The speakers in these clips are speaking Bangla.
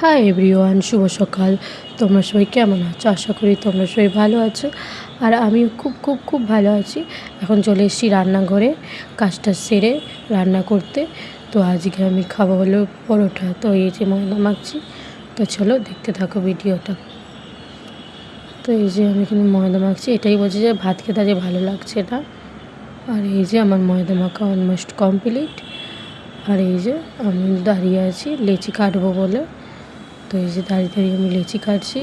হাই এভরিওয়ান, শুভ সকাল। তোমরা সবাই কেমন আছো? আশা করি তোমরা সবাই ভালো আছো, আর আমিও খুব খুব খুব ভালো আছি। এখন চলে এসেছি রান্নাঘরে কাজটা সেরে রান্না করতে। তো আজকে আমি খাবো হলো পরোটা। তো এই যে ময়দা মাখছি, তো চলো দেখতে থাকো ভিডিওটা। তো এই যে আমি এখানে ময়দা মাখছি, এটাই বলছি যে ভাত খেতে আজ ভালো লাগছে না। আর এই যে আমার ময়দা মাখা অলমোস্ট কমপ্লিট। আর এই যে আমি দাঁড়িয়ে আছি লেচি কাটবো বলে। তো এই যে দাঁড়িয়ে দাঁড়িয়ে আমি লিচি কাটছি,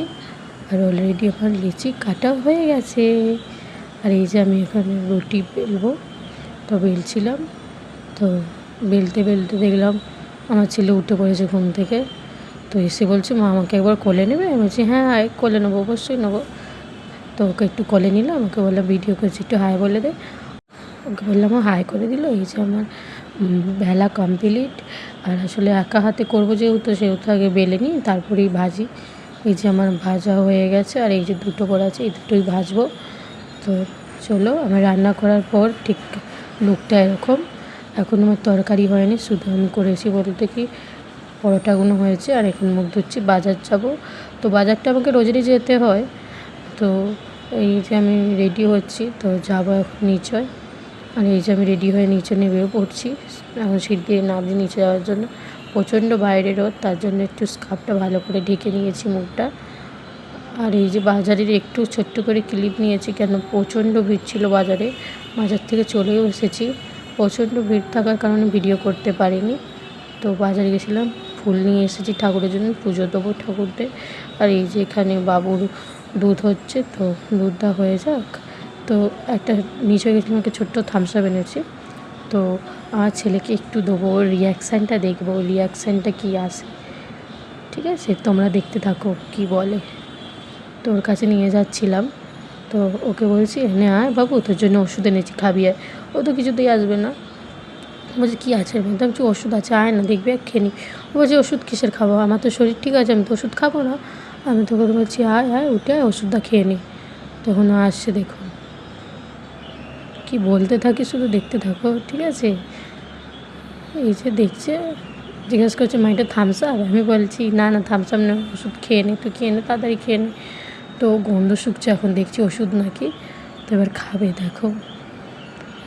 আর অলরেডি আমার লিচি কাটা হয়ে গেছে। আর এই যে আমি এখানে রুটি বেলবো, তো বেলছিলাম। তো বেলতে বেলতে দেখলাম আমার ছেলে উঠে পড়েছে ঘুম থেকে। তো এসে বলছে, মা আমাকে একবার কোলে নেবে? আমি বলছি হ্যাঁ হাই কোলে নেবো, অবশ্যই নেবো। তো ওকে একটু কোলে নিলাম, ওকে বললাম ভিডিও করছি একটু হাই বলে দে। ওকে বললাম হাই করে দিল। এই যে আমার বেলা কমপ্লিট। আর আসলে একা হাতে করবো সেহেতু আগে বেলে নিই, তারপরেই ভাজি। এই যে আমার ভাজা হয়ে গেছে, আর এই যে দুটো পড়ে আছে, এই দুটোই ভাজবো। তো চলো, আমার রান্না করার পর ঠিক লুকটা এরকম। এখন আমার তরকারি হয়নি, শুধু আমি করেছি বলতে কি পরোটাগুলো হয়েছে। আর এখন মুখ ধুচ্ছি, বাজার যাব। তো বাজারটা আমাকে রোজেরই যেতে হয়। তো এই যে আমি রেডি হচ্ছি, তো যাবো এখন নিচে। আর এই যে আমি রেডি হয়ে নিচে নেমে পড়ছি, এখন সিঁড়ি দিয়ে নামছি নিচে যাওয়ার জন্য। প্রচণ্ড বাইরে রোদ, তার জন্য একটু স্কার্ফটা ভালো করে ঢেকে নিয়েছি মুখটা। আর এই যে বাজারের একটু ছোট্ট করে ক্লিপ নিয়েছি, কেন প্রচণ্ড ভিড় ছিল বাজারে। বাজার থেকে চলেও এসেছি, প্রচণ্ড ভিড় থাকার কারণে ভিডিও করতে পারিনি। তো বাজারে গেছিলাম, ফুল নিয়ে এসেছি ঠাকুরের জন্য, পুজো দেবো ঠাকুরদের। আর এই যে এখানে বাবুর দুধ হচ্ছে, তো দুধটা হয়ে যাক। তো একটা নিচে গেছিলাম, একটা ছোট্ট থামস আপ এনেছি। তো আমার ছেলেকে একটু দেবো, ওর রিয়াকশানটা দেখবো, রিয়াকশানটা কী আসে। ঠিক আছে, তোমরা দেখতে থাকো কি বলে। তো ওর কাছে নিয়ে যাচ্ছিলাম, তো ওকে বলছি এনে আয় বাবু, তোর জন্য ওষুধ এনেছি, খাবি আয়। ও তো কিছুতেই আসবে না, বলছি কী আছে? আমি বলছি ওষুধ আছে, আয় না দেখবি, খেয়ে নি। ও বলছে ওষুধ কিসের খাবো, আমার তো শরীর ঠিক আছে, আমি তো ওষুধ খাবো না। আমি তোকে বলছি আয় আয়, উঠে আয়, ওষুধটা খেয়ে নি। তখন আসছে, দেখুন কি বলতে থাকি, শুধু দেখতে থাকো ঠিক আছে। এই যে দেখছে, জিজ্ঞেস করছে মা এটা থামস আপ? আমি বলছি না না থামস আপ না, ওষুধ খেয়ে নে, তুই খেয়ে নে, তাড়াতাড়ি খেয়ে নে। তো গন্ধ শুকছে, এখন দেখছি ওষুধ নাকি। তো এবার খাবে, দেখো।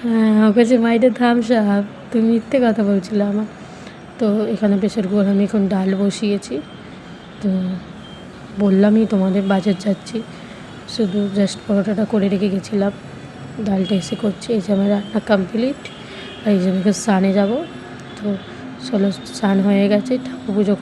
হ্যাঁ, ও কাছে মা এটা থামস আপ, তুমি মিথ্যে কথা বলছিলে আমার। তো এখানে প্রেশার কুকার আমি এখন ডাল বসিয়েছি। তো বললামই তোমাদের বাজার যাচ্ছি, শুধু জাস্ট পরোটাটা করে রেখে গেছিলাম, ডালটা এসে করছি। এই যে আমার রান্না কমপ্লিট। আর এই যে আমি স্নানে যাবো। তো চলো, স্নান হয়ে গেছে, ঠাকুর পুজো